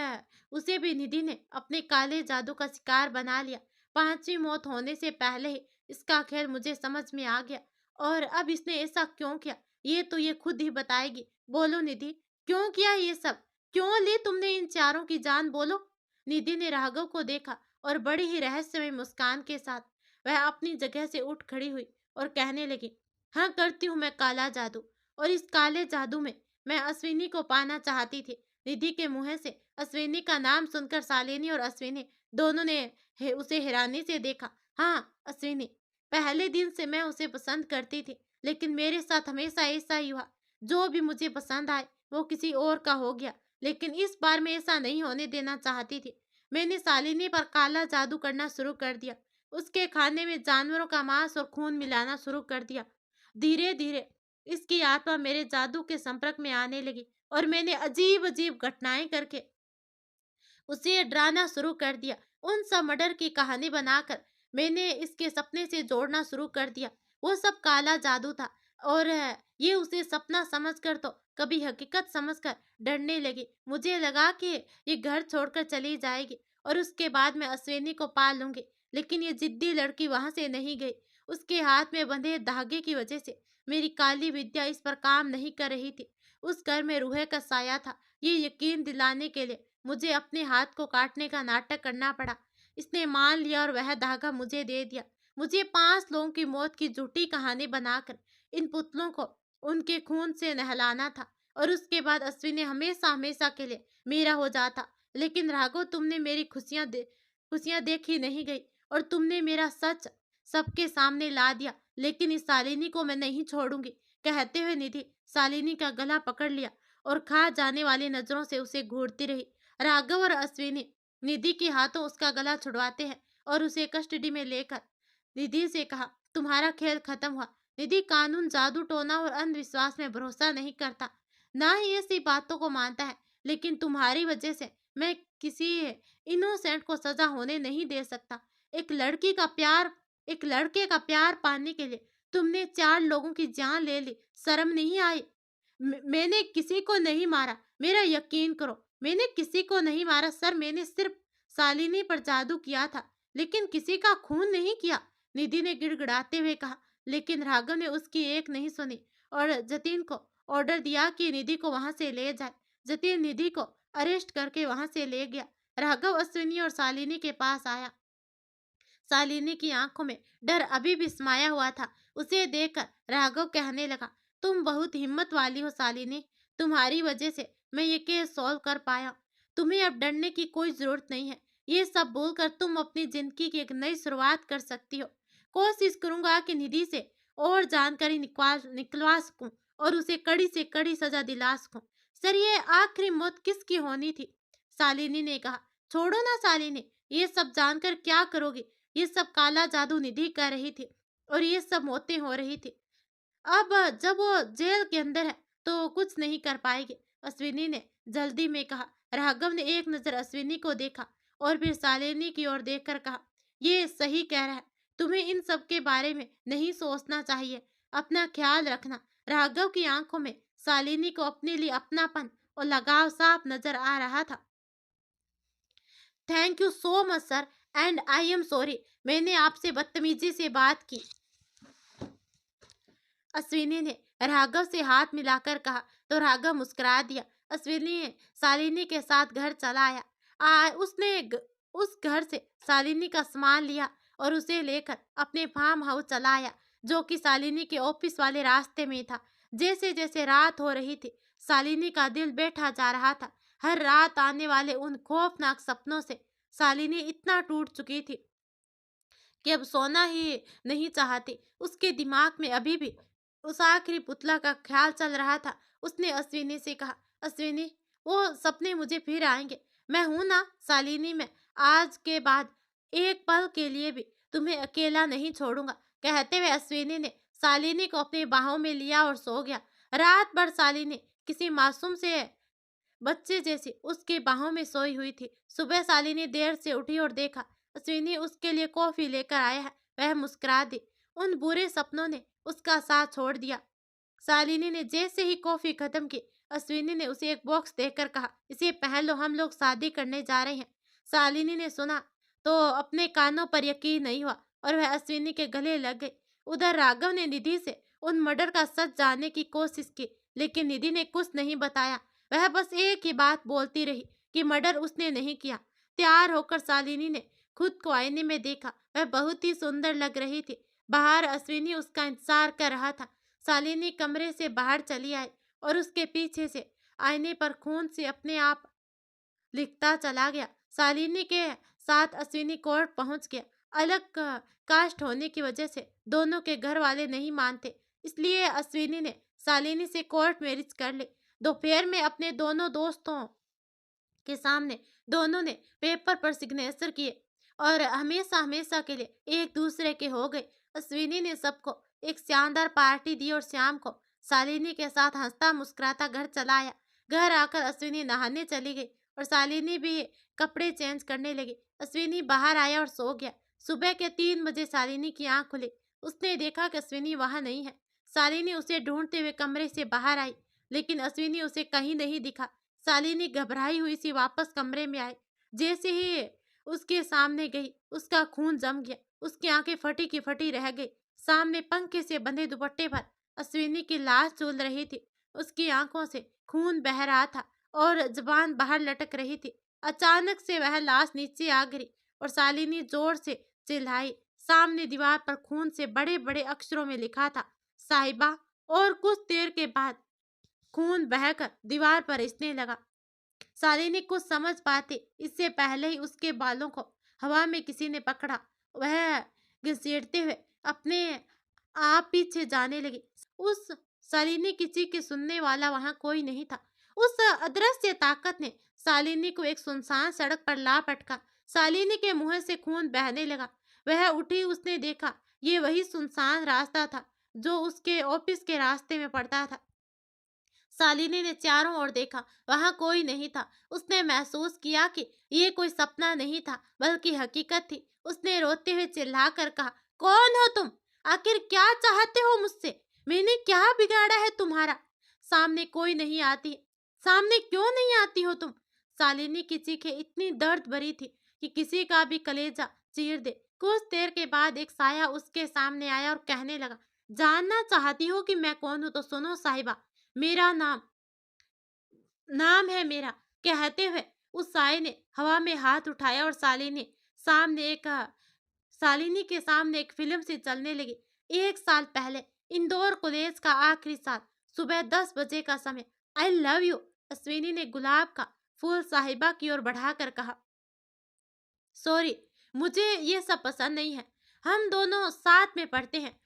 उसे भी निधि ने अपने काले जादू का शिकार बना लिया। पांचवी मौत होने से पहले ही इसका खेल मुझे समझ में आ गया, और अब इसने ऐसा क्यों किया ये खुद ही बताएगी। बोलो निधि, क्यों किया ये सब? क्यों ली तुमने इन चारों की जान? बोलो। निधि ने राघव को देखा और बड़ी ही रहस्यमय मुस्कान के साथ वह अपनी जगह से उठ खड़ी हुई और कहने लगी, हाँ, करती हूँ मैं काला जादू, और इस काले जादू में मैं अश्विनी को पाना चाहती थी। निधि के मुंह से अश्विनी का नाम सुनकर शालिनी और अश्विनी दोनों ने उसे हैरानी से देखा। हाँ, अश्विनी, पहले दिन से मैं उसे पसंद करती थी, लेकिन मेरे साथ हमेशा ऐसा ही हुआ। जो भी मुझे पसंद आए वो किसी और का हो गया, लेकिन इस बार मैं ऐसा नहीं होने देना चाहती थी। मैंने शालिनी पर काला जादू करना शुरू कर दिया। उसके खाने में जानवरों का मांस और खून मिलाना शुरू कर दिया। धीरे धीरे इसकी आत्मा मेरे जादू के संपर्क में आने लगी, और मैंने अजीब अजीब घटनाएं करके उसे डराना शुरू कर दिया। उन सब मर्डर की कहानी बनाकर मैंने इसके सपने से जोड़ना शुरू कर दिया। वो सब काला जादू था, और ये उसे सपना समझकर तो कभी हकीकत समझकर डरने लगी। मुझे लगा कि ये घर छोड़कर चली जाएगी और उसके बाद मैं अश्विनी को पाल लूंगी, लेकिन ये जिद्दी लड़की वहां से नहीं गई। उसके हाथ में बंधे धागे की वजह से मेरी काली विद्या इस पर काम नहीं कर रही थी। उस घर में रूहे का साया था। ये यकीन दिलाने के लिए मुझे अपने हाथ को काटने का नाटक करना पड़ा। इसने मान लिया और वह धागा मुझे दे दिया। मुझे 5 लोगों की मौत की झूठी कहानी बनाकर इन पुतलों को उनके खून से नहलाना था, और उसके बाद अश्विनी हमेशा हमेशा के लिए मेरा हो जाता। लेकिन राघव, तुमने मेरी खुशियां देखी नहीं गई, और तुमने मेरा सच सबके सामने ला दिया। लेकिन इस शालिनी को मैं नहीं छोड़ूंगी। कहते हुए निधि शालिनी का गला पकड़ लिया और खा जाने वाली नजरों से उसे घूरती रही। राघव और अश्विनी निधि के हाथों उसका गला छुड़वाते हैं और उसे कस्टडी में लेकर निधि से कहा, तुम्हारा खेल खत्म हुआ। निधि कानून, जादू टोना और अंधविश्वास में भरोसा नहीं करता, ना ही ऐसी बातों को मानता है, लेकिन तुम्हारी वजह से मैं किसी इनोसेंट को सजा होने नहीं दे सकता। एक लड़के का प्यार पाने के लिए तुमने 4 लोगों की जान ले ली। शर्म नहीं आई? मैंने किसी को नहीं मारा, मेरा यकीन करो, मैंने किसी को नहीं मारा सर। मैंने सिर्फ शालिनी पर जादू किया था, लेकिन किसी का खून नहीं किया, निधि ने गिड़गिड़ाते हुए कहा। लेकिन राघव ने उसकी एक नहीं सुनी और जतिन को ऑर्डर दिया कि निधि को वहां से ले जाए। जतिन निधि को अरेस्ट करके वहां से ले गया। राघव अश्विनी और शालिनी के पास आया। शालिनी की आंखों में डर अभी भी समाया हुआ था। उसे देखकर राघव कहने लगा, तुम बहुत हिम्मत वाली हो शालिनी, तुम्हारी वजह से मैं ये केस सॉल्व कर पाया। तुम्हें अब डरने की कोई जरूरत नहीं है। ये सब बोलकर तुम अपनी जिंदगी की एक नई शुरुआत कर सकती हो। कोशिश करूंगा कि निधि से और जानकारी निकलवा सकूं और उसे कड़ी से कड़ी सजा दिला सकूं। सर, ये आखिरी मौत किसकी होनी थी? शालिनी ने कहा। छोड़ो ना शालिनी, ये सब जानकर क्या करोगी? ये सब काला जादू निधि कर रही थी, और ये सब मौतें हो रही थी। अब जब वो जेल के अंदर है तो कुछ नहीं कर पाएगी, अश्विनी ने जल्दी में कहा। राघव ने एक नजर अश्विनी को देखा और फिर शालिनी की ओर देखकर कहा, ये सही कह रहा है। तुम्हें इन सब के बारे में नहीं सोचना चाहिए। अपना ख्याल रखना। राघव की आंखों में शालिनी को अपने लिए अपनापन और लगाव साफ नजर आ रहा था। Thank you so much sir, and I am sorry, मैंने आपसे बदतमीजी से बात की। अश्विनी ने राघव से हाथ मिलाकर कहा तो राघव मुस्कुरा दिया। अश्विनी ने शालिनी के साथ घर चला आया। उस घर से शालिनी का सामान लिया और उसे लेकर अपने फार्म हाउस चला आया, जो कि शालिनी के ऑफिस वाले रास्ते में था। जैसे जैसे रात हो रही थी, शालिनी का दिल बैठा जा रहा था। हर रात आने वाले उन खौफनाक सपनों से शालिनी इतना टूट चुकी थी कि अब सोना ही नहीं चाहती। उसके दिमाग में अभी भी उस आखिरी पुतला का ख्याल चल रहा था। उसने अश्विनी से कहा, अश्विनी, वो सपने मुझे फिर आएंगे। मैं हूं ना शालिनी, मैं आज के बाद एक पल के लिए भी तुम्हें अकेला नहीं छोड़ूंगा। कहते हुए अश्विनी ने शालिनी को अपनी बाहों में लिया और सो गया। रात भर शालिनी किसी मासूम से बच्चे जैसी उसकी बाहों में सोई हुई थी। सुबह शालिनी देर से उठी और देखा अश्विनी उसके लिए कॉफी लेकर आया है। वह मुस्कुरा दी। उन बुरे सपनों ने उसका साथ छोड़ दिया। शालिनी ने जैसे ही कॉफी खत्म की, अश्विनी ने उसे एक बॉक्स देकर कहा, इसे पहन लो, हम लोग शादी करने जा रहे हैं। शालिनी ने सुना तो अपने कानों पर यकीन नहीं हुआ और वह अश्विनी के गले लग गई। उधर राघव ने निधि से उन मर्डर का सच जानने की कोशिश की, लेकिन निधि ने कुछ नहीं बताया। वह बस एक ही बात बोलती रही कि मर्डर उसने नहीं किया। तैयार होकर शालिनी ने खुद को आईने में देखा। वह बहुत ही सुंदर लग रही थी। बाहर अश्विनी उसका इंतजार कर रहा था। शालिनी कमरे से बाहर चली आई और उसके पीछे से आईने पर खून से अपने आप लिखता चला गया। शालिनी के साथ अश्विनी कोर्ट पहुंच गया। कास्ट होने की वजह से दोनों के घर वाले नहीं मानते, इसलिए अश्विनी ने शालिनी से कोर्ट मैरिज कर ली। दोपहर में अपने दोनों दोस्तों के सामने दोनों ने पेपर पर सिग्नेचर किए और हमेशा हमेशा के लिए एक दूसरे के हो गए। अश्विनी ने सबको एक शानदार पार्टी दी और शाम को शालिनी के साथ हंसता मुस्कुराता घर चला आया। घर आकर अश्विनी नहाने चली गई और शालिनी भी कपड़े चेंज करने लगी। अश्विनी बाहर आया और सो गया। सुबह के 3 बजे शालिनी की आंख खुली। उसने देखा कि अश्विनी वहां नहीं है। शालिनी उसे ढूंढते हुए कमरे से बाहर आई, लेकिन अश्विनी उसे कहीं नहीं दिखा। शालिनी घबराई हुई सी वापस कमरे में आई। जैसे ही उसके सामने गई, उसका खून जम गया। उसकी आंखें फटी की फटी रह गई। सामने पंखे से बंधे दुपट्टे पर अश्विनी की लाश झूल रही थी। उसकी आंखों से खून बह रहा था और जबान बाहर लटक रही थी। अचानक से वह लाश नीचे आ गिरी और शालिनी जोर से चिल्लाई। सामने दीवार पर खून से बड़े बड़े अक्षरों में लिखा था, साहिबा। और कुछ देर के बाद खून बहकर दीवार पर रिसने लगा। शालिनी कुछ समझ पाती इससे पहले ही उसके बालों को हवा में किसी ने पकड़ा। वह घसीटते हुए अपने आप पीछे जाने लगी। उस शालिनी की चीख सुनने वाला वहां कोई नहीं था। उस अदृश्य ताकत ने शालिनी को एक सुनसान सड़क पर ला पटका। शालिनी के मुंह से खून बहने लगा। वह उठी, उसने देखा ये वही सुनसान रास्ता था जो उसके ऑफिस के रास्ते में पड़ता था। शालिनी ने चारों ओर देखा, वहां कोई नहीं था। उसने महसूस किया कि ये कोई सपना नहीं था बल्कि हकीकत थी। उसने रोते हुए चिल्लाकर कहा, कौन हो तुम? आखिर क्या चाहते हो मुझसे? मैंने क्या बिगाड़ा है तुम्हारा? सामने कोई नहीं आती। सामने क्यों नहीं आती हो तुम? शालिनी की चीखें इतनी दर्द भरी थी कि किसी का भी कलेजा चीर दे। कुछ देर के बाद एक साया उसके सामने आया और कहने लगा, जानना चाहती हो कि मैं कौन हूं? तो सुनो साहिबा, मेरा नाम नाम है मेरा। कहते हुए उस साये ने हवा में हाथ उठाया और शालिनी के सामने एक फिल्म से चलने लगी। 1 साल पहले, इंदौर कॉलेज का आखिरी साल, सुबह 10 बजे का समय। आई लव यू, अश्विनी ने गुलाब का फूल साहिबा की ओर बढ़ाकर कहा। सॉरी, मुझे ये सब पसंद नहीं है। हम दोनों साथ में पढ़ते हैं।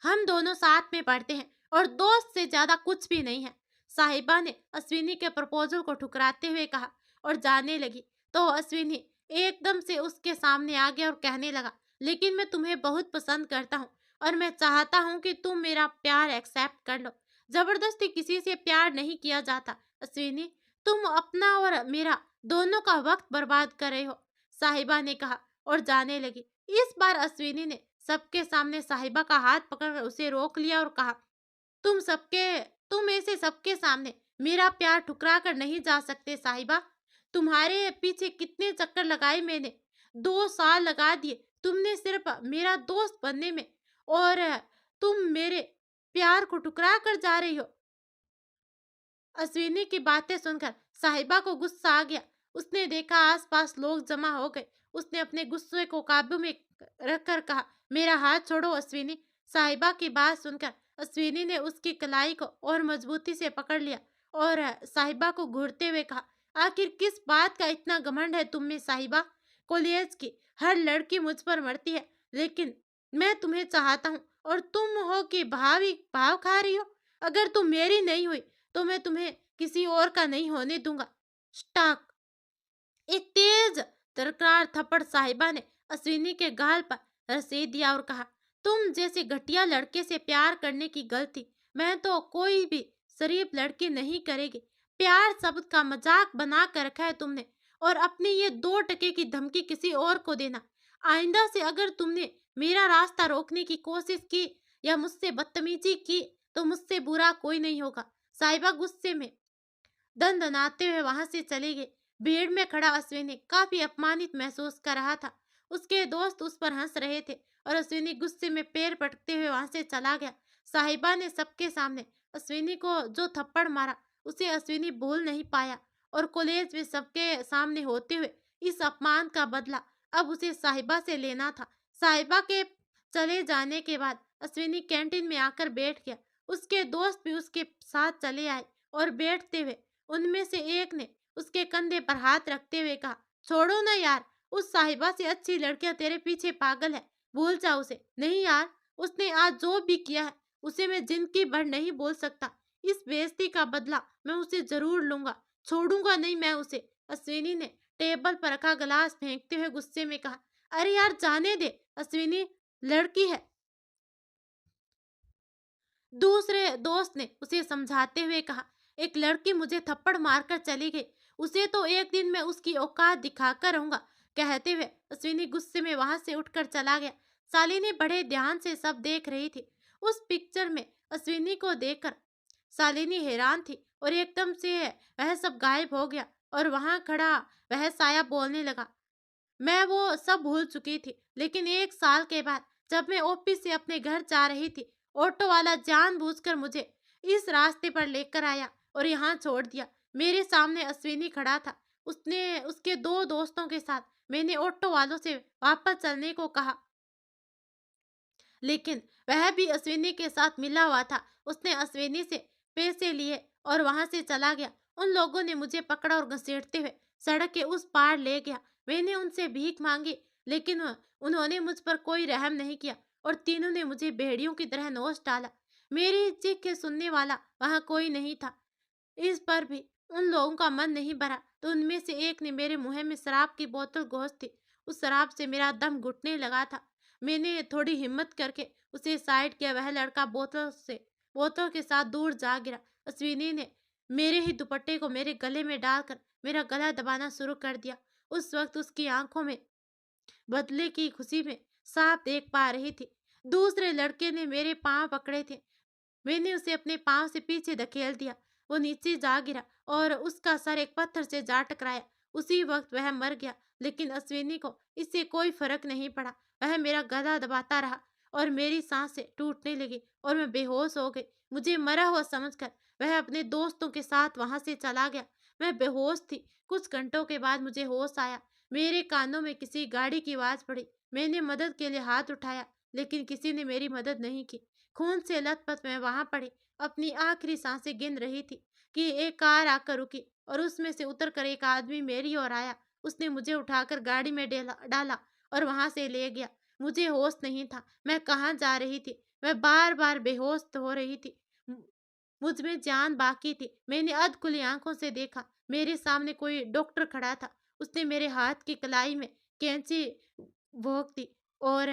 हम दोनों साथ में पढ़ते हैं और दोस्त से ज्यादा कुछ भी नहीं है। साहिबा ने अश्विनी के प्रपोजल को ठुकराते हुए कहा और जाने लगी तो अश्विनी एकदम से उसके सामने आ गया और कहने लगा, लेकिन मैं तुम्हें बहुत पसंद करता हूँ और मैं चाहता हूँ कि तुम मेरा प्यार एक्सेप्ट कर लो। जबरदस्ती किसी से प्यार नहीं किया जाता अश्विनी। तुम अपना और मेरा दोनों का वक्त बर्बाद कर रहे हो, साहिबा ने कहा और जाने लगी। इस बार अश्विनी ने सबके सामने साहिबा का हाथ पकड़कर उसे रोक लिया और कहा, तुम सबके तुम ऐसे सबके सामने मेरा प्यार ठुकरा कर नहीं जा सकते साहिबा। तुम्हारे पीछे कितने चक्कर लगाए मैंने, 2 साल लगा दिए तुमने सिर्फ मेरा दोस्त बनने में, और तुम मेरे प्यार को ठुकरा कर जा रही हो। अश्विनी की बातें सुनकर साहिबा को गुस्सा आ गया। उसने देखा आसपास लोग जमा हो गए। उसने अपने गुस्से को काबू में रखकर कहा, मेरा हाथ छोड़ो अश्विनी। साहिबा की बात सुनकर अश्विनी ने उसकी कलाई को और मजबूती से पकड़ लिया और साहिबा को घूरते हुए कहा, आखिर किस बात का इतना घमंड है तुम में साहिबा? कॉलेज की हर लड़की मुझ पर मरती है, लेकिन मैं तुम्हें चाहता हूँ और तुम हो कि भाव खा रही हो। अगर तुम मेरी नहीं हुई तो मैं तुम्हें किसी और का नहीं होने दूंगा। स्टाक। एक तेज तरकार थप्पड़ साहिबा ने अश्विनी के गाल पर रसे दिया और कहा, तुम जैसे घटिया लड़के से प्यार करने की गलती मैं तो कोई भी शरीफ लड़की नहीं करेगी। प्यार शब्द का मजाक बना कर रखा है तुमने, और अपनी ये 2 टके की धमकी किसी और को देना। आइंदा से अगर तुमने मेरा रास्ता रोकने की कोशिश की या मुझसे बदतमीजी की तो मुझसे बुरा कोई नहीं होगा। साहिबा गुस्से में दनदनाते हुए वहां से चली गई। भीड़ में खड़ा अश्विनी काफी अपमानित महसूस कर रहा था। उसके दोस्त उस पर हंस रहे थे और अश्विनी गुस्से में पैर पटकते हुए वहां से चला गया। साहिबा ने सबके सामने अश्विनी को जो थप्पड़ मारा उसे अश्विनी भूल नहीं पाया, और कॉलेज में सबके सामने होते हुए इस अपमान का बदला अब उसे साहिबा से लेना था। साहिबा के चले जाने के बाद अश्विनी कैंटीन में आकर बैठ गया। उसके दोस्त भी उसके साथ चले आए और बैठते हुए उनमें से एक ने उसके कंधे पर हाथ रखते हुए कहा, छोड़ो ना यार, उस साहिबा से अच्छी लड़कियां तेरे पीछे पागल है, भूल जा उसे। नहीं यार, उसने आज जो भी किया है उसे मैं जिंदगी भर नहीं बोल सकता। इस बेइज्जती का बदला मैं उसे जरूर लूंगा, छोड़ूंगा नहीं मैं उसे। अश्विनी ने टेबल पर रखा गिलास फेंकते हुए गुस्से में कहा, अरे यार जाने दे अश्विनी, लड़की है। दूसरे दोस्त ने उसे समझाते हुए कहा, एक लड़की मुझे थप्पड़ मारकर चली गई, उसे तो एक दिन मैं उसकी औकात दिखाकर रहूंगा। कहते हुए अश्विनी गुस्से में वहां से उठकर चला गया। शालिनी बड़े ध्यान से सब देख रही थी। उस पिक्चर में अश्विनी को देखकर शालिनी हैरान थी और एकदम से वह सब गायब हो गया और वहां खड़ा वह साया बोलने लगा, मैं वो सब भूल चुकी थी, लेकिन 1 साल के बाद जब मैं ऑफिस से अपने घर जा रही थी, ऑटो वाला जानबूझकर मुझे इस रास्ते पर लेकर आया और यहाँ छोड़ दिया। मेरे सामने अश्विनी खड़ा था। उसने उसके 2 दोस्तों के साथ मैंने ऑटो वालों से वापस चलने को कहा, लेकिन वह भी अश्विनी के साथ मिला हुआ था। उसने अश्विनी से पैसे लिए और वहां से चला गया। उन लोगों ने मुझे पकड़ा और घसीटते हुए सड़क के उस पार ले गया। मैंने उनसे भीख मांगी, लेकिन उन्होंने मुझ पर कोई रहम नहीं किया और तीनों ने मुझे भेड़ियों की तरह नोच डाला। मेरी चीख सुनने वाला वहां कोई नहीं था। इस पर भी उन लोगों का मन नहीं भरा तो उनमें से एक ने मेरे मुंह में शराब की बोतल घोंस दी। उस शराब से मेरा दम घुटने लगा था। मैंने थोड़ी हिम्मत करके उसे साइड किया। वह लड़का बोतल के साथ दूर जा गिरा। अश्विनी ने मेरे ही दुपट्टे को मेरे गले में डालकर मेरा गला दबाना शुरू कर दिया। उस वक्त उसकी आंखों में बदले की खुशी में साफ देख पा रही थी। दूसरे लड़के ने मेरे पांव पकड़े थे। मैंने उसे अपने पांव से पीछे धकेल दिया। वो नीचे जा गिरा और उसका सर एक पत्थर से जा टकराया। उसी वक्त वह मर गया, लेकिन अश्विनी को इससे कोई फर्क नहीं पड़ा। वह मेरा गला दबाता रहा और मेरी सांसें टूटने लगी और मैं बेहोश हो गई। मुझे मरा हुआ समझकर वह अपने दोस्तों के साथ वहां से चला गया। मैं बेहोश थी। कुछ घंटों के बाद मुझे होश आया। मेरे कानों में किसी गाड़ी की आवाज पड़ी। मैंने मदद के लिए हाथ उठाया, लेकिन किसी ने मेरी मदद नहीं की। खून से लथपथ मैं वहां पड़ी, अपनी आखिरी सांसें गिन रही थी कि एक कार आकर रुकी और उसमें से उतरकर एक आदमी मेरी ओर आया। उसने मुझे उठाकर गाड़ी में डाला और वहां से ले गया। मुझे होश नहीं था। मैं कहाँ जा रही थी? मैं बार बार बेहोश हो रही थी। मु- मुझ में जान बाकी थी। मैंने अध खुली आंखों से देखा, मेरे सामने कोई डॉक्टर खड़ा था। उसने मेरे हाथ की कलाई में कैंची भोंक दी और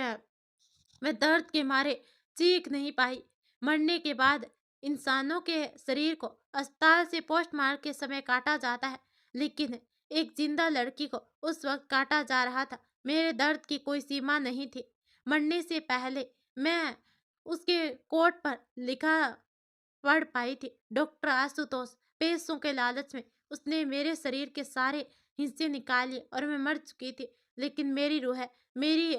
मैं दर्द के मारे चीख नहीं पाई। मरने के बाद इंसानों के शरीर को अस्पताल से पोस्टमार्टम के समय काटा जाता है, लेकिन एक जिंदा लड़की को उस वक्त काटा जा रहा था मेरे दर्द की कोई सीमा नहीं थी। मरने से पहले मैं उसके कोट पर लिखा पढ़ पाई थी, डॉक्टर आशुतोष। पैसों के लालच में उसने मेरे शरीर के सारे हिस्से निकाल लिए और मैं मर चुकी थी। लेकिन मेरी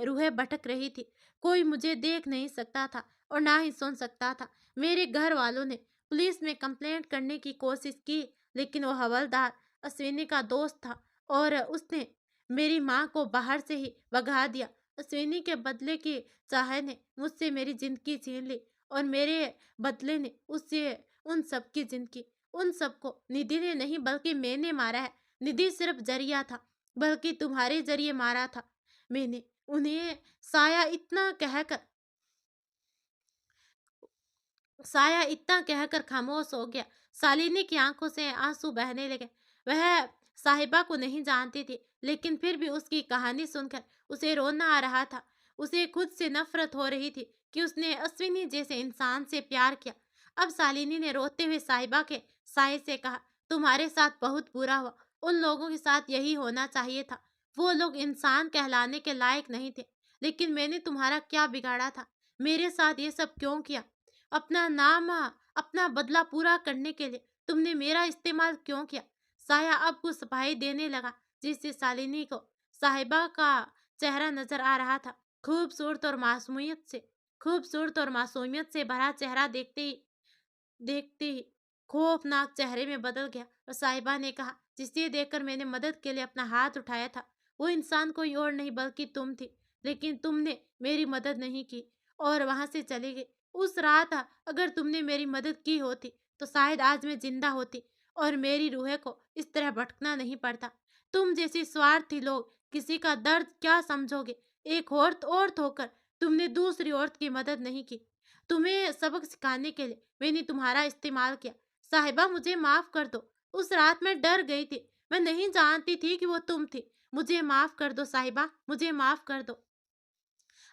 रूह भटक रही थी। कोई मुझे देख नहीं सकता था और ना ही सुन सकता था। मेरे घर वालों ने पुलिस में कंप्लेंट करने की कोशिश की, लेकिन वो हवलदार अश्विनी का दोस्त था और उसने मेरी माँ को बाहर से ही भगा दिया। अश्विनी के बदले की चाह ने मुझसे मेरी जिंदगी छीन ली और मेरे बदले ने उससे उन सबकी जिंदगी। उन सबको निधि ने नहीं बल्कि मैंने मारा है। निधि सिर्फ जरिया था, बल्कि तुम्हारे जरिए मारा था मैंने उन्हें। साया इतना कहकर साया इतना कहकर खामोश हो गया। शालिनी की आंखों से आंसू बहने लगे। वह साहिबा को नहीं जानती थी, लेकिन फिर भी उसकी कहानी सुनकर उसे रोना आ रहा था। उसे खुद से नफरत हो रही थी कि उसने अश्विनी जैसे इंसान से प्यार किया। अब शालिनी ने रोते हुए साहिबा के साय से कहा, तुम्हारे साथ बहुत बुरा हुआ। उन लोगों के साथ यही होना चाहिए था। वो लोग इंसान कहलाने के लायक नहीं थे। लेकिन मैंने तुम्हारा क्या बिगाड़ा था? मेरे साथ ये सब क्यों किया? अपना नाम, अपना बदला पूरा करने के लिए तुमने मेरा इस्तेमाल क्यों किया? साया अब कुछ सफाई देने लगा, जिससे शालिनी को साहिबा का चेहरा नजर आ रहा था। खूबसूरत और मासूमियत से खूबसूरत और मासूमियत से भरा चेहरा देखते ही खौफनाक चेहरे में बदल गया और साहिबा ने कहा, जिसे देखकर मैंने मदद के लिए अपना हाथ उठाया था, वो इंसान कोई और नहीं बल्कि तुम थी। लेकिन तुमने मेरी मदद नहीं की और वहां से चली गई। उस रात अगर तुमने मेरी मदद की होती तो शायद आज मैं जिंदा होती और मेरी रूह को इस तरह भटकना नहीं पड़ता। तुम जैसी स्वार्थी लोग किसी का दर्द क्या समझोगे? एक औरत होकर तुमने दूसरी औरत की मदद नहीं की। तुम्हें सबक सिखाने के लिए मैंने तुम्हारा इस्तेमाल किया। साहिबा, मुझे माफ कर दो। उस रात मैं डर गई थी। मैं नहीं जानती थी कि वो तुम थी। मुझे माफ कर दो साहिबा, मुझे माफ कर दो।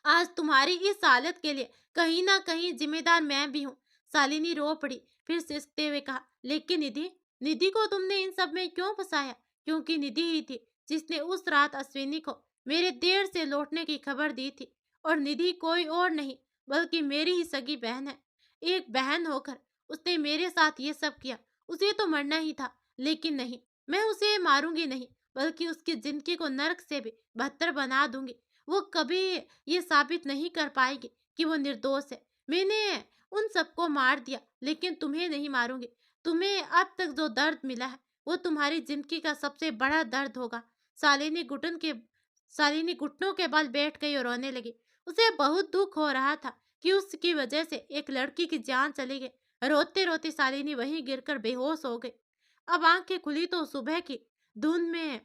आज तुम्हारी इस हालत के लिए कहीं ना कहीं जिम्मेदार मैं भी हूँ। शालिनी रो पड़ी, फिर सिसकते हुए कहा, लेकिन निधि, निधि को तुमने इन सब में क्यों फंसाया? क्योंकि निधि ही थी जिसने उस रात अश्विनी को मेरे देर से लौटने की खबर दी थी। और निधि कोई और नहीं बल्कि मेरी ही सगी बहन है। एक बहन होकर उसने मेरे साथ ये सब किया। उसे तो मरना ही था, लेकिन नहीं, मैं उसे मारूंगी नहीं, बल्कि उसकी जिंदगी को नरक से भी बदतर बना दूंगी। वो कभी ये साबित नहीं कर पाएगी कि वो निर्दोष है। मैंने उन सबको मार दिया, लेकिन तुम्हें नहीं मारूंगी। तुम्हें अब तक जो दर्द मिला है वो तुम्हारी जिंदगी का सबसे बड़ा दर्द होगा। शालिनी घुटन के शालिनी घुटनों के बल बैठ गई और रोने लगी। उसे बहुत दुख हो रहा था कि उसकी वजह से एक लड़की की जान चली गई। रोते रोते शालिनी वहीं गिरकर बेहोश हो गई। अब आंखें खुली तो सुबह की धुंध में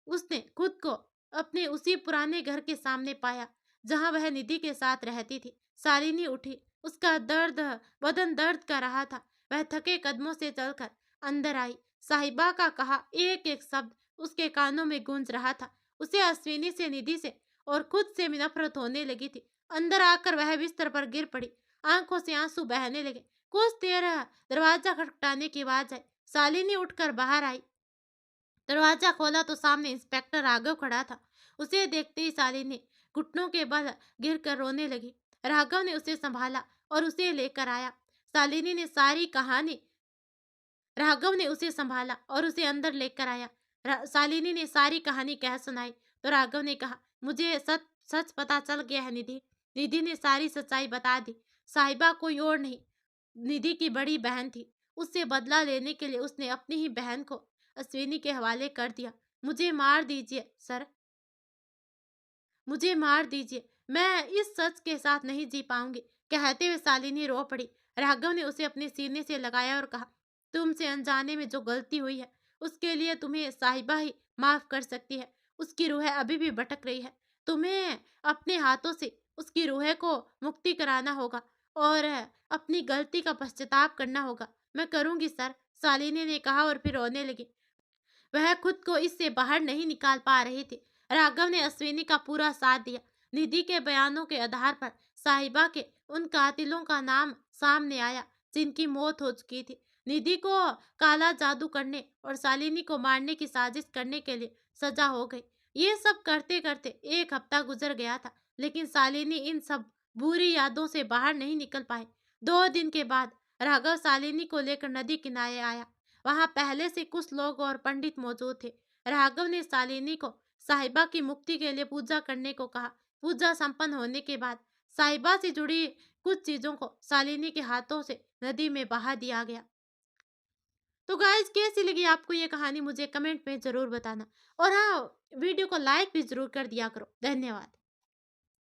उसने खुद को अपने उसी पुराने घर के सामने पाया, जहां वह निधि के साथ रहती थी। शालिनी उठी। उसका बदन दर्द कर रहा था। वह थके कदमों से चलकर अंदर आई। साहिबा का कहा एक एक शब्द उसके कानों में गूंज रहा था। उसे अश्विनी से, निधि से और खुद से भी नफरत होने लगी थी। अंदर आकर वह बिस्तर पर गिर पड़ी। आंखों से आंसू बहने लगे। कुछ देर दरवाजा खटखटाने की आवाज आई। शालिनी उठकर बाहर आई। दरवाजा खोला तो सामने इंस्पेक्टर राघव खड़ा था। उसे देखते ही शालिनी घुटनों के बल गिरकर रोने लगी। राघव ने उसे संभाला और उसे लेकर आया। शालिनी ने सारी कहानी राघव ने उसे संभाला और उसे अंदर लेकर आया। शालिनी ने सारी कहानी कह सुनाई तो राघव ने कहा, मुझे सच सच पता चल गया है निधि। निधि ने सारी सच्चाई बता दी। साहिबा कोई और नहीं, निधि की बड़ी बहन थी। उससे बदला लेने के लिए उसने अपनी ही बहन को अश्विनी के हवाले कर दिया। मुझे मार दीजिए सर, मुझे मार दीजिए। मैं इस सच के साथ नहीं जी पाऊंगी। कहते हुए शालिनी रो पड़ी। राघव ने उसे अपने सीने से लगाया और कहा, तुमसे अनजाने में जो गलती हुई है उसके लिए तुम्हें साहिबा ही माफ कर सकती है। उसकी रूह अभी भी भटक रही है। तुम्हें अपने हाथों से उसकी रूह को मुक्ति कराना होगा और अपनी गलती का पश्चाताप करना होगा। मैं करूंगी सर, शालिनी ने कहा और फिर रोने लगी। वह खुद को इससे बाहर नहीं निकाल पा रही थी। राघव ने अश्विनी का पूरा साथ दिया। निधि के बयानों के आधार पर साहिबा के उन कातिलों का नाम सामने आया जिनकी मौत हो चुकी थी। निधि को काला जादू करने और शालिनी को मारने की साजिश करने के लिए सजा हो गई। ये सब करते करते एक हफ्ता गुजर गया था, लेकिन शालिनी इन सब बुरी यादों से बाहर नहीं निकल पाए। 2 दिन के बाद राघव शालिनी को लेकर नदी किनारे आया। वहां पहले से कुछ लोग और पंडित मौजूद थे। राघव ने शालिनी को साहिबा की मुक्ति के लिए पूजा करने को कहा। पूजा संपन्न होने के बाद साहिबा से जुड़ी कुछ चीजों को शालिनी के हाथों से नदी में बहा दिया गया। तो गाइज कैसी लगी आपको ये कहानी मुझे कमेंट में जरूर बताना। और हाँ, वीडियो को लाइक भी जरूर कर दिया करो। धन्यवाद।